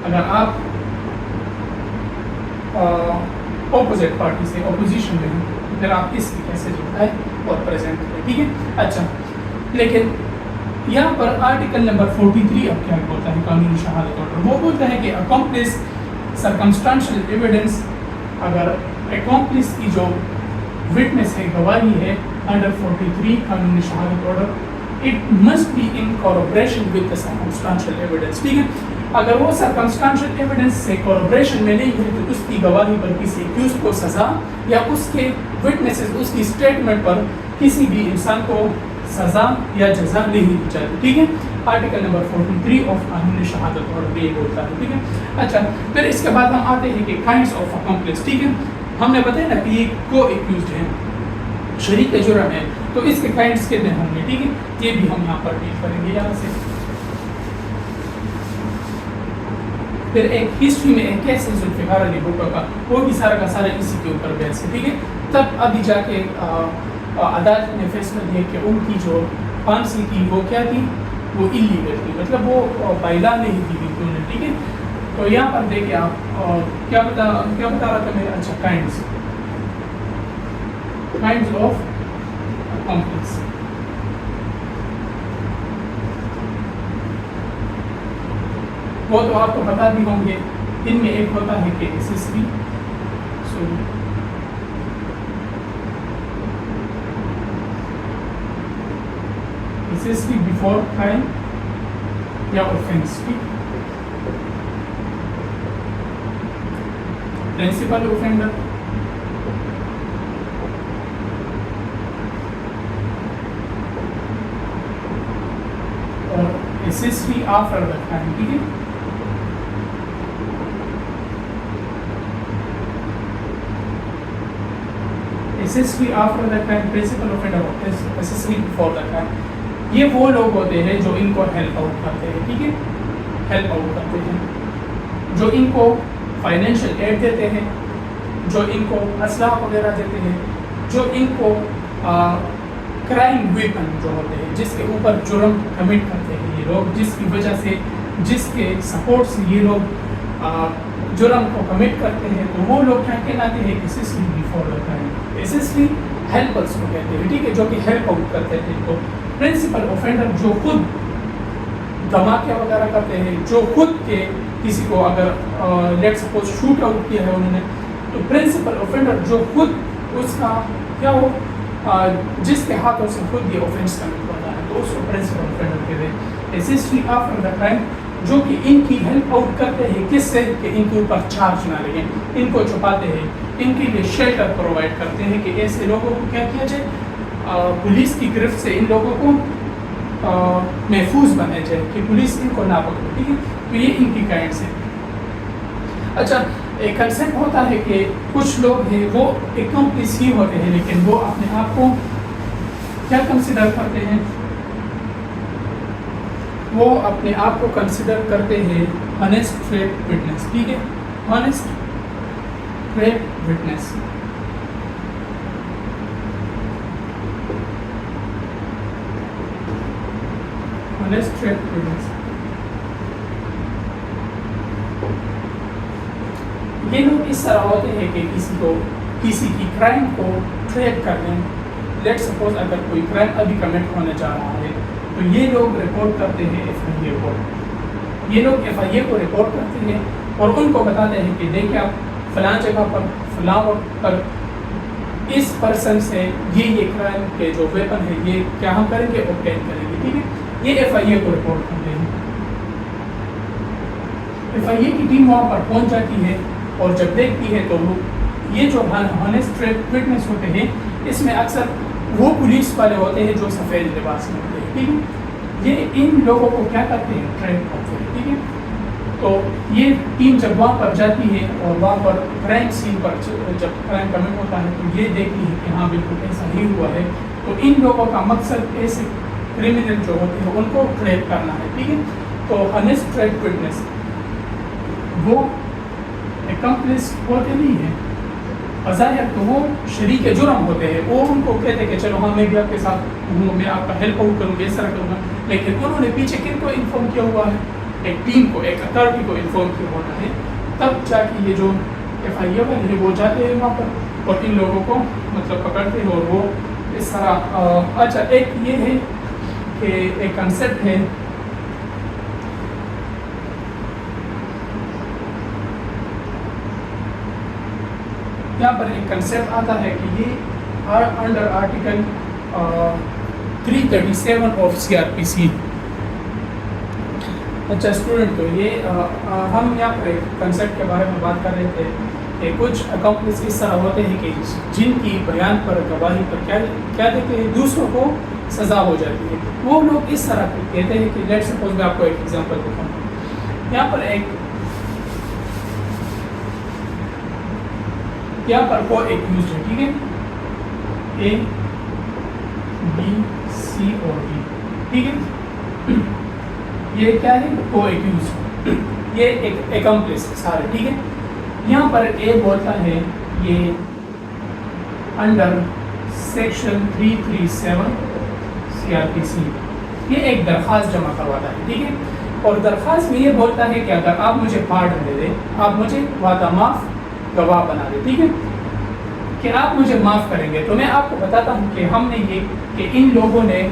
اگر آپ اپوزٹ پارٹی سے اپوزیشن میں ہیں پھر آپ اس کی کیسے اٹھائیں اور پریزنٹ کریں. ٹھیک ہے. اچھا لیکن یہاں پر آرٹیکل نمبر 43 اب کیا ہوتا ہے قانونی شہادت آرڈر، وہ بولتا ہے کہ اکمپلس سرکمسٹانشل ایویڈنس، اگر اکمپلس کی جو وٹنس ہے گواہی ہے انڈر 43 قانونی شہادت order, it must be in corroboration with the circumstantial evidence. ٹھیک ہے. اگر وہ سرکمسٹانشل ایویڈنس سے کوربریشن میں نہیں ہے تو اس کی گواہی پر کسی ایکیوز کو سزا یا اس کے وٹنسز اس کی اسٹیٹمنٹ پر کسی بھی انسان کو سزا یا جزا نہیں دی جاتی. ٹھیک ہے. آرٹیکل نمبر 43 آف قانونی شہادت آرڈر یہ بولتا ہے. ٹھیک ہے. اچھا پھر اس کے بعد ہم آتے ہیں کہ کائنڈس آف اکمپلس. ٹھیک ہے. ہم نے بتایا نا کہ یہ کو ایکیوزڈ ہیں، شریک جرم ہے، تو اس کے کائنڈس کتنے ہوں گے. ٹھیک ہے. یہ بھی ہم یہاں پر ڈیل کریں گے یہاں سے. پھر ایک ہسٹری میں ایک کیس ہے ذوالفقار علی بھٹو کا، وہ بھی سارا کا سارا اسی کے اوپر بحث ہے. ٹھیک ہے. تب ابھی جا کے عدالت نے فیصلہ دیا کہ ان کی جو پھانسی تھی وہ کیا تھی، وہ اللیگل تھی، مطلب وہ بائی لا نہیں دی گئی انہوں نے. ٹھیک ہے. تو یہاں پر دیکھیں آپ کیا بتا رہا تھا میں. اچھا کائنڈس آف اکمپلس. وہ تو آپ کو پتا بھی ہوں گے. ان میں ایک ہوتا ہے کہ اسسری، اسسری بیفور کرائم یا اوفینس. پرنسپل اوفینڈر، اور اسسری آفٹر دا کرائم. ٹھیک ہے. Accessory after the crime, principal offender, accessory before the crime. یہ وہ لوگ ہوتے ہیں جو ان کو ہیلپ آؤٹ کرتے ہیں. ٹھیک ہے. ہیلپ آؤٹ کرتے ہیں، جو ان کو فائنینشیل ایڈ دیتے ہیں، جو ان کو اسلحہ وغیرہ دیتے ہیں، جو ان کو کرائم ویپن جو ہوتے ہیں جس کے اوپر جرم کمٹ کرتے ہیں یہ لوگ، جس کی وجہ سے جس کے سپورٹ سے یہ لوگ جرم کو کمٹ کرتے ہیں، تو وہ لوگ کیا کہلاتے ہیں؟ اسسری بیفور دا کرائم. اسسری ہیلپرس کو کہتے ہیں. ٹھیک ہے. جو کہ ہیلپ آؤٹ کرتے ہیں ان کو. پرنسپل اوفینڈر جو خود دھماکے وغیرہ کرتے ہیں، جو خود کے کسی کو اگر لیٹ سپوز شوٹ آؤٹ کیا ہے انہوں نے، تو پرنسپل اوفینڈر جو خود اس کا کیا ہو جس کے ہاتھوں سے خود یہ اوفینس کمٹ ہوتا ہے تو اس کو پرنسپل اوفینڈر کہتے ہیں. اسسری آفٹر دا کرائم جو کہ ان کی ہیلپ آؤٹ کرتے ہیں، کس سے؟ کہ ان کے اوپر چارج نہ لگیں، ان کو چھپاتے ہیں، ان کے لیے شیلٹر پرووائڈ کرتے ہیں کہ ایسے لوگوں کو کیا کیا جائے، پولیس کی گرفت سے ان لوگوں کو محفوظ بنایا جائے کہ پولیس ان کو نہ پکڑے. ٹھیک ہے. تو یہ ان کی کائنڈس ہیں. اچھا ایک کنسیپٹ ہوتا ہے کہ کچھ لوگ ہیں وہ اکمپلس ہی ہوتے ہیں لیکن وہ اپنے آپ کو کیا کنسیڈر کرتے ہیں؟ وہ اپنے آپ کو کنسیڈر کرتے ہیں آنیسٹ ٹریڈ وٹنس. ٹھیک ہے. Honest trade witness. Honest trade witness. یہ لوگ اس طرح ہوتے ہیں کہ کسی کی کرائم کو ٹریک کر لیں. لیٹ سپوز اگر کوئی کرائم ابھی کمٹ ہونے جا رہا ہے تو یہ لوگ رپورٹ کرتے ہیں ایف آئی اے کو. یہ لوگ ایف آئی اے کو رپورٹ کرتے ہیں اور ان کو بتاتے ہیں کہ دیکھیں آپ فلاں جگہ پر فلاں وقت پر اس پرسن سے یہ کرائم کے جو ویپن ہے یہ کیا ہم کریں گے، اوبٹین کریں گے. ٹھیک ہے. یہ ایف آئی اے کو رپورٹ کرتے ہیں. ایف آئی اے کی ٹیم وہاں پر پہنچ جاتی ہے اور جب دیکھتی ہے تو یہ جو آنیسٹ ٹریڈ وٹنس ہوتے ہیں اس میں اکثر وہ پولیس والے ہوتے ہیں جو سفید لباس میں ہوتے ہیں. ٹھیک ہے. یہ ان لوگوں کو کیا کرتے ہیں؟ ٹریک کرتے ہیں. ٹھیک ہے. تو یہ ٹیم جب وہاں پر جاتی ہے اور وہاں پر کرائم سین پر جب کرائم کمٹ ہوتا ہے تو یہ دیکھتی ہے کہ ہاں بالکل ایسا ہی ہوا ہے. تو ان لوگوں کا مقصد ایسے کرمنل جو ہوتے ہیں ان کو ٹریک کرنا ہے. ٹھیک ہے. تو آنیسٹ ٹریڈ وٹنس وہ اکمپلس ہوتے نہیں ہیں، ظاہر تو وہ شریک جرم ہوتے ہیں، وہ ان کو کہتے ہیں کہ چلو ہاں میں بھی آپ کے ساتھ ہوں، میں آپ کا ہیلپ کروں گا، اس طرح کروں گا، لیکن انہوں نے پیچھے کن کو انفارم کیا ہوا ہے؟ ایک ٹیم کو، ایک اتھارٹی کو انفارم کیا ہونا ہے، تب جا کے یہ جو ایف آئی اے والے وہ جاتے ہیں وہاں پر اور ان لوگوں کو مطلب پکڑتے ہیں اور وہ اس طرح اچھا ایک یہ ہے کہ ایک کنسیپٹ ہے یہاں پر ایک کنسیپٹ آتا ہے کہ یہ under article 337 of C R P C. اچھا اسٹوڈنٹ، تو یہ ہم یہاں پر ایک کنسیپٹ کے بارے میں بات کر رہے تھے کہ کچھ اکمپلس اس طرح ہوتے ہیں کہ جن کی بیان پر گواہی پر کیا دیتے ہیں دوسروں کو سزا ہو جاتی ہے. وہ لوگ اس طرح کہتے ہیں کہ لیٹ سپوز میں آپ کو ایک ایگزامپل دکھاؤں. یہاں پر کو ایکیوزڈ ہے، ٹھیک ہے، اے بی سی اور ڈی، ٹھیک ہے، یہ کیا ہے کو ایکیوزڈ، یہ ایک ایکمپلس سارے، ٹھیک ہے. یہاں پر اے بولتا ہے یہ under section 337 C R P C یہ ایک درخواست جمع کرواتا ہے، ٹھیک ہے، اور درخواست میں یہ بولتا ہے کہ اگر آپ مجھے پارڈن دے دیں، آپ مجھے وعدہ معاف گواہ بنا دیں، ٹھیک ہے، کہ آپ مجھے معاف کریں گے، تو میں آپ کو بتاتا ہوں کہ ہم نے یہ کہ ان لوگوں نے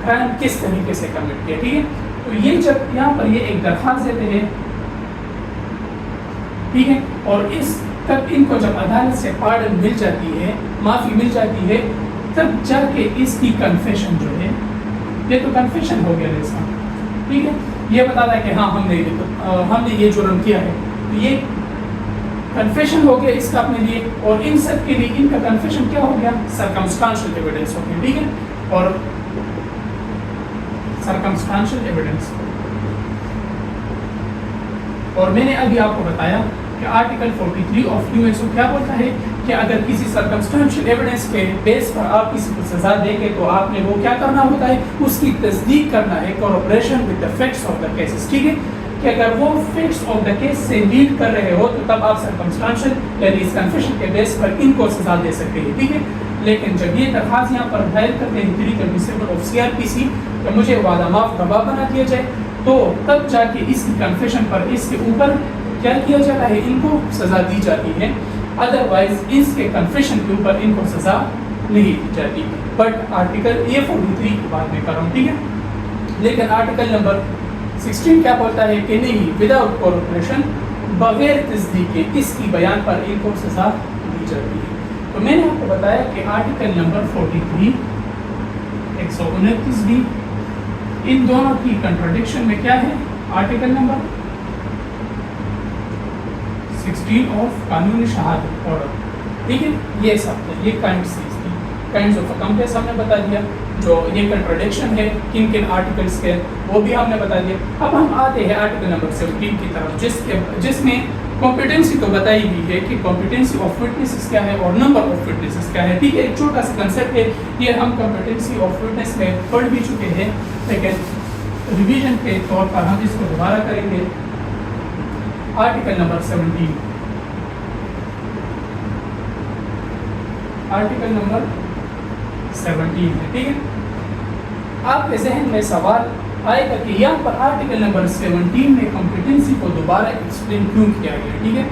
کرائم کس طریقے سے کمٹ کیا، ٹھیک ہے. تو یہ جب یہاں پر یہ ایک درخواست دیتے ہیں، ٹھیک ہے، اور اس تب ان کو جب عدالت سے پارڈن مل جاتی ہے، معافی مل جاتی ہے، تب جا کے اس کی کنفیشن جو ہے، یہ تو کنفیشن ہو گیا جیسا، ٹھیک ہے، یہ بتاتا ہے کہ ہاں ہم نے یہ جرم کیا ہے، تو یہ کنفیشن ہو گیا اس کا اپنے لیے، اور ان سب کے لیے ان کا کنفیشن کیا ہو گیا؟ سرکمسٹانشل ایویڈنس ہو گیا، ٹھیک ہے، اور سرکمسٹانشل ایویڈنس. اور میں نے ابھی آپ کو بتایا کہ article 43 of U S O کیا بولتا ہے کہ اگر کسی سرکمسٹانشل ایویڈنس کے بیس پر آپ کسی کو سزا دیں گے تو آپ نے وہ کیا کرنا ہوتا ہے؟ اس کی تصدیق کرنا ہے، corroboration with the facts of the cases, ٹھیک ہے، کہ اگر وہ فیکٹس آف دا کیس سے لیڈ کر رہے ہو تو تب آپ سرکمسٹانشل یعنی اس کنفیشن کے بیس پر ان کو سزا دے سکتے ہیں، ٹھیک ہے. لیکن جب یہ درخواست یہاں پر دائر کرتے ہیں 337 آف سی آر پی سی کہ مجھے وعدہ معاف گواہ بنا دیا جائے، تو تب جا کے اس کی کنفیشن پر اس کے اوپر کیا کیا جاتا ہے؟ ان کو سزا دی جاتی ہے، ادروائز اس کے کنفیشن کے اوپر ان کو سزا نہیں دی جاتی. بٹ آرٹیکل یہ 43 کی بات میں کر رہا ہوں، ٹھیک ہے، لیکن آرٹیکل نمبر 16 کیا بولتا ہے کہ نہیں، وداؤٹ کوریبریشن، بغیر تصدیق کے اس کی بیان پر ان کو سزا دی جاتی ہے. تو میں نے آپ کو بتایا کہ آرٹیکل نمبر 43 129 بھی ان دونوں کی کنٹراڈکشن میں کیا ہے؟ آرٹیکل نمبر 16 آف قانون شہادت آرڈر، ٹھیک ہے. یہ سب یہ کائنڈز آف اکمپلیس ہم نے بتا دیا، جو یہ کنٹراڈکشن ہے کن کن آرٹیکلس کے وہ بھی ہم نے بتا دیا. اب ہم آتے ہیں آرٹیکل نمبر 17 کی طرف، جس میں کمپیٹنسی تو بتائی گئی ہے کہ کمپیٹنسی آف وٹنسز کیا ہے اور نمبر آف وٹنسز کیا ہے، ٹھیک ہے. ایک چھوٹا سا کنسیپٹ ہے، یہ ہم کمپیٹنسی آف وٹنس میں پڑھ بھی چکے ہیں، لیکن ریویژن کے طور پر ہم اس کو دوبارہ کریں گے. آرٹیکل نمبر 17، آرٹیکل نمبر 17 ہے، ٹھیک ہے. آپ کے ذہن میں سوال آئے گا کہ یہاں پر آرٹیکل نمبر 17 میں کمپیٹنسی کو دوبارہ ایکسپلین کیوں کیا گیا، ٹھیک ہے.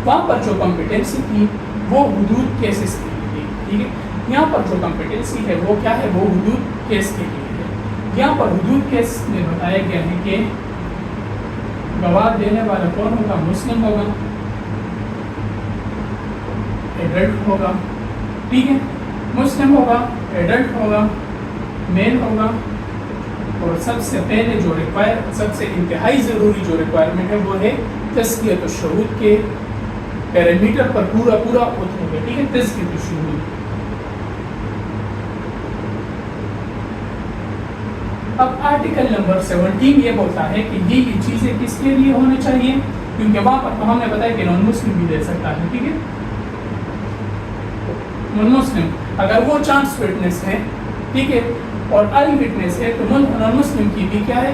وہاں پر جو کمپیٹنسی تھی وہ حدود کیسز کے لیے تھی، ٹھیک ہے. یہاں پر جو کمپیٹنسی ہے وہ کیا ہے؟ وہ حدود کیس کے لیے ہے. یہاں پر حدود کیس میں بتایا گیا ہے کہ گواہ دینے والا کون ہوگا؟ مسلم ہوگا، ایڈلٹ ہوگا، ٹھیک ہے، مسلم ہوگا، ایڈلٹ ہوگا، میل ہوگا، اور سب سے پہلے جو سب سے انتہائی ضروری جو ریکوائرمنٹ ہے وہ ہے تزکیۃ الشہود کے پیرامیٹر پر پورا اترے گا، ٹھیک ہے، تزکیۃ الشہود. اب آرٹیکل نمبر 17 یہ بولتا ہے کہ یہ چیزیں کس کے لیے ہونی چاہیے، کیونکہ وہاں پر تو ہم نے بتایا کہ نان مسلم بھی دے سکتا ہے، ٹھیک ہے. نان مسلم اگر وہ چانس وٹنس ہے، ٹھیک ہے، اور آئی وٹنس ہے، تو نان مسلم کی بھی کیا ہے؟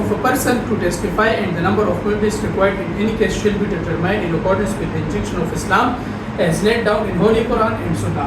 of a person to testify and the number of witnesses required in any case shall be determined in accordance with the injunction of Islam as laid down in Holy Quran and Sunnah।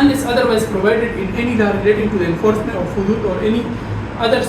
unless otherwise provided in any law relating to the enforcement of hudud or any other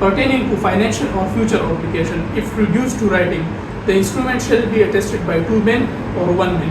pertaining to financial or future obligation if reduced to writing the instrument shall be attested by 2 men or 1 man।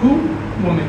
2 women।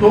2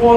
4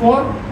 4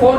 4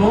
2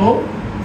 2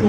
2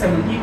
17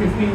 15